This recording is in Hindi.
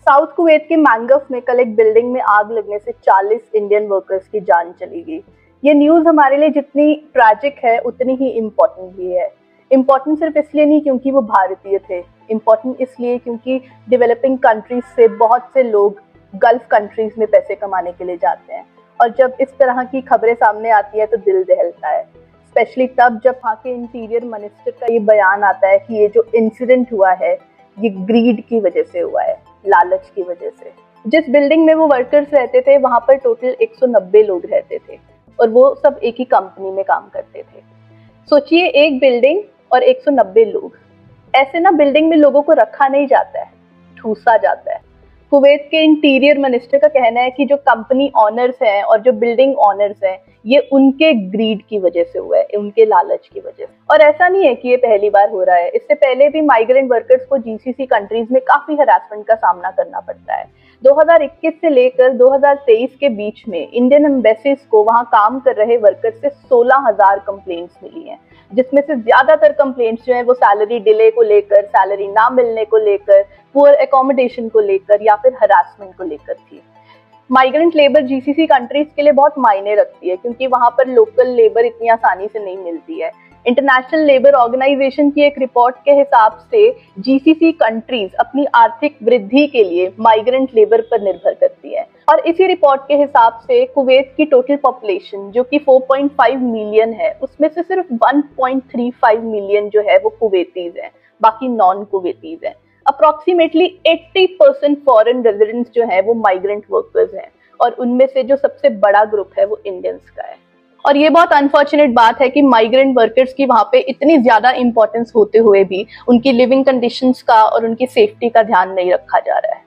साउथ कुवैत के मैंगफ में कल एक बिल्डिंग में आग लगने से 40 इंडियन वर्कर्स की जान चली गई। ये न्यूज हमारे लिए जितनी ट्रैजिक है उतनी ही इम्पोर्टेंट भी है। इम्पोर्टेंट सिर्फ इसलिए नहीं क्योंकि वो भारतीय थे, इम्पोर्टेंट इसलिए क्योंकि डेवलपिंग कंट्रीज से बहुत से लोग गल्फ कंट्रीज में पैसे कमाने के लिए जाते हैं, और जब इस तरह की खबरें सामने आती है तो दिल दहलता है, स्पेशली तब जब वहाँ के इंटीरियर मिनिस्टर का ये बयान आता है कि ये जो इंसिडेंट हुआ है ये ग्रीड की वजह से हुआ है, लालच की वजह से। जिस बिल्डिंग में वो वर्कर्स रहते थे वहां पर टोटल 190 लोग रहते थे और वो सब एक ही कंपनी में काम करते थे। सोचिए, एक बिल्डिंग और 190 लोग। ऐसे ना बिल्डिंग में लोगों को रखा नहीं जाता है, ठूसा जाता है। कुवैत के इंटीरियर मिनिस्टर का कहना है कि जो कंपनी ऑनर्स हैं और जो बिल्डिंग ऑनर्स हैं ये उनके ग्रीड की वजह से हुआ है, उनके लालच की वजह से। और ऐसा नहीं है कि ये पहली बार हो रहा है, इससे पहले भी माइग्रेंट वर्कर्स को जीसीसी कंट्रीज में काफी हरासमेंट का सामना करना पड़ता है। 2021 से लेकर 2023 के बीच में इंडियन एम्बेसीज को वहां काम कर रहे वर्कर्स से 16,000 कंप्लेंट्स मिली हैं, जिसमें से ज्यादातर कंप्लेंट्स जो है वो सैलरी डिले को लेकर, सैलरी ना मिलने को लेकर, पुअर एकोमोडेशन को लेकर या फिर हरासमेंट को लेकर थी। माइग्रेंट लेबर जीसीसी कंट्रीज के लिए बहुत मायने रखती है क्योंकि वहां पर लोकल लेबर इतनी आसानी से नहीं मिलती है। इंटरनेशनल लेबर ऑर्गेनाइजेशन की एक रिपोर्ट के हिसाब से जीसीसी कंट्रीज अपनी आर्थिक वृद्धि के लिए माइग्रेंट लेबर पर निर्भर करती है, और इसी रिपोर्ट के हिसाब से कुवैत की टोटल पॉपुलेशन जो कि 4.5 मिलियन है उसमें से सिर्फ 1.35 मिलियन जो है वो कुवैतीज हैं, बाकी नॉन कुवैतीज हैं। अप्रोक्सीमेटली 80% फॉरेन रेजिडेंट्स जो है वो माइग्रेंट वर्कर्स हैं, और उनमें से जो सबसे बड़ा ग्रुप है वो इंडियंस का है। और ये बहुत अनफॉर्चुनेट बात है कि माइग्रेंट वर्कर्स की वहां पे इतनी ज्यादा इंपॉर्टेंस होते हुए भी उनकी लिविंग कंडीशंस का और उनकी सेफ्टी का ध्यान नहीं रखा जा रहा है।